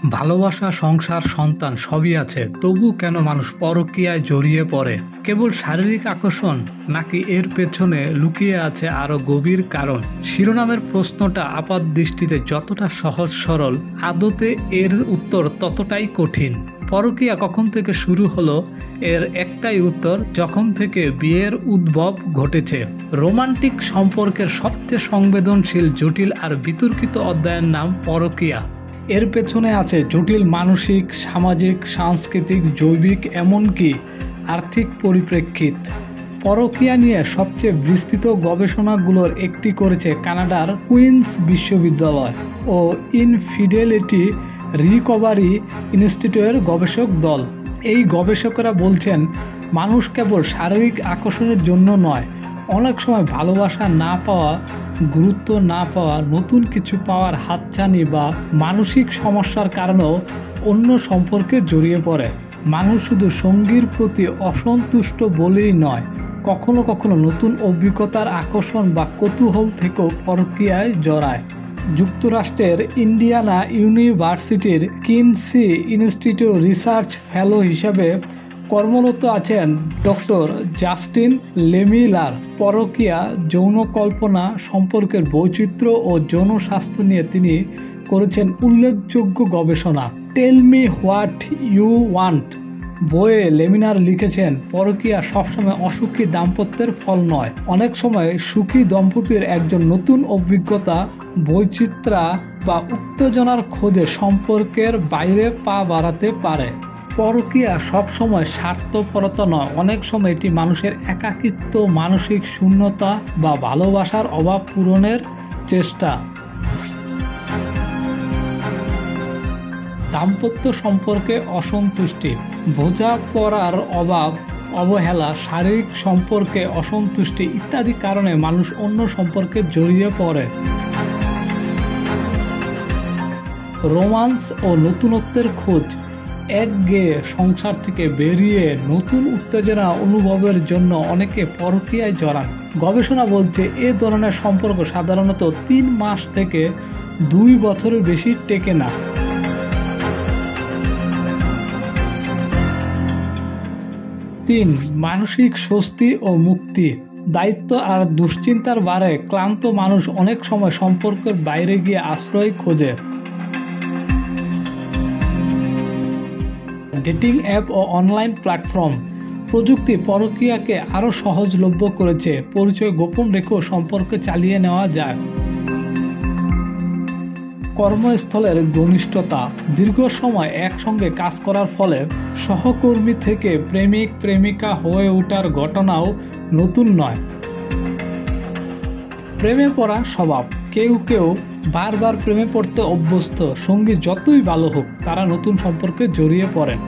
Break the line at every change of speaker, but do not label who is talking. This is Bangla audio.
ভালোবাসা, সংসার, সন্তান সবই আছে, তবু কেন মানুষ পরকীয়ায় জড়িয়ে পড়ে? কেবল শারীরিক আকর্ষণ, নাকি এর পেছনে লুকিয়ে আছে আরো গভীর কারণ? শিরোনামের প্রশ্নটা আপাতদৃষ্টিতে যতটা সহজ সরল, আদতে এর উত্তর ততটাই কঠিন। পরকীয়া কখন থেকে শুরু হলো? এর একটাই উত্তর, যখন থেকে বিয়ের উদ্ভব ঘটেছে। রোমান্টিক সম্পর্কের সবচেয়ে সংবেদনশীল, জটিল আর বিতর্কিত অধ্যায়ের নাম পরকীয়া। এর পেছনে আছে জটিল মানসিক, সামাজিক, সাংস্কৃতিক, জৈবিক, এমনকি আর্থিক পরিপ্রেক্ষিত। পরকীয়া নিয়ে সবচেয়ে বিস্তৃত গবেষণাগুলোর একটি করেছে কানাডার কুইন্স বিশ্ববিদ্যালয় ও ইনফিডেলিটি রিকভারি ইনস্টিটিউটের গবেষক দল। এই গবেষকেরা বলছেন, মানুষ কেবল শারীরিক আকর্ষণের জন্য নয়, অনেক সময় ভালোবাসা না পাওয়া, গুরুত্ব না পাওয়া, নতুন কিছু পাওয়ার হাতছানি বা মানসিক সমস্যার কারণেও অন্য সম্পর্কে জড়িয়ে পড়ে। মানুষ শুধু সঙ্গীর প্রতি অসন্তুষ্ট বলেই নয়, কখনো কখনো নতুন অভিজ্ঞতার আকর্ষণ বা কৌতূহল থেকেও পরকীয়ায় জড়ায়। যুক্তরাষ্ট্রের ইন্ডিয়ানা ইউনিভার্সিটির কিনসি ইনস্টিটিউট রিসার্চ ফেলো হিসাবে কর্মরত আছেন ডক্টর জাস্টিন লেমিলার। পরকীয়া, যৌন কল্পনা, সম্পর্কের বৈচিত্র্য ও যৌন স্বাস্থ্য নিয়ে তিনি করেছেন উল্লেখযোগ্য গবেষণা। Tell me what you want বইয়ে লেমিনার লিখেছেন, পরকীয়া সবসময় অসুখী দাম্পত্যের ফল নয়। অনেক সময় সুখী দম্পতির একজন নতুন অভিজ্ঞতা, বৈচিত্র্য বা উত্তেজনার খোঁজে সম্পর্কের বাইরে পা বাড়াতে পারে। পরকীয়া সবসময় স্বার্থপরতা নয়, অনেক সময় এটি মানুষের একাকিত্ব, মানসিক শূন্যতা বা ভালোবাসার অভাব পূরণের চেষ্টা। দাম্পত্য সম্পর্কে অসন্তুষ্টি, বোঝাপড়ার অভাব, অবহেলা, শারীরিক সম্পর্কে অসন্তুষ্টি ইত্যাদি কারণে মানুষ অন্য সম্পর্কে জড়িয়ে পড়ে। রোমান্স ও নতুনত্বের খোঁজ, একঘেয়ে সংসার থেকে বেরিয়ে নতুন উত্তেজনা অনুভবের জন্য অনেকে পরকীয়ায় জড়ান। গবেষণা বলছে, এ ধরনের সম্পর্ক সাধারণত 3 মাস থেকে 2 বছরের বেশি টেকে না। মানসিক স্বস্তি ও মুক্তি, দায়িত্ব আর দুশ্চিন্তার ভারে ক্লান্ত মানুষ অনেক সময় সম্পর্কের বাইরে গিয়ে আশ্রয় খোঁজে। ডেটিং অ্যাপ ও অনলাইন প্ল্যাটফর্ম, প্রযুক্তি পরকীয়াকে আরও সহজলভ্য করেছে, পরিচয় গোপন রেখেও সম্পর্ক চালিয়ে নেওয়া যায়। কর্মস্থলের ঘনিষ্ঠতা, দীর্ঘ সময় একসঙ্গে কাজ করার ফলে সহকর্মী থেকে প্রেমিক প্রেমিকা হয়ে ওঠার ঘটনাও নতুন নয়। প্রেমে পড়া স্বভাব, কেউ কেউ বারবার প্রেমে পড়তে অভ্যস্ত, সঙ্গী যতই ভালো হোক তারা নতুন সম্পর্কে জড়িয়ে পড়েন।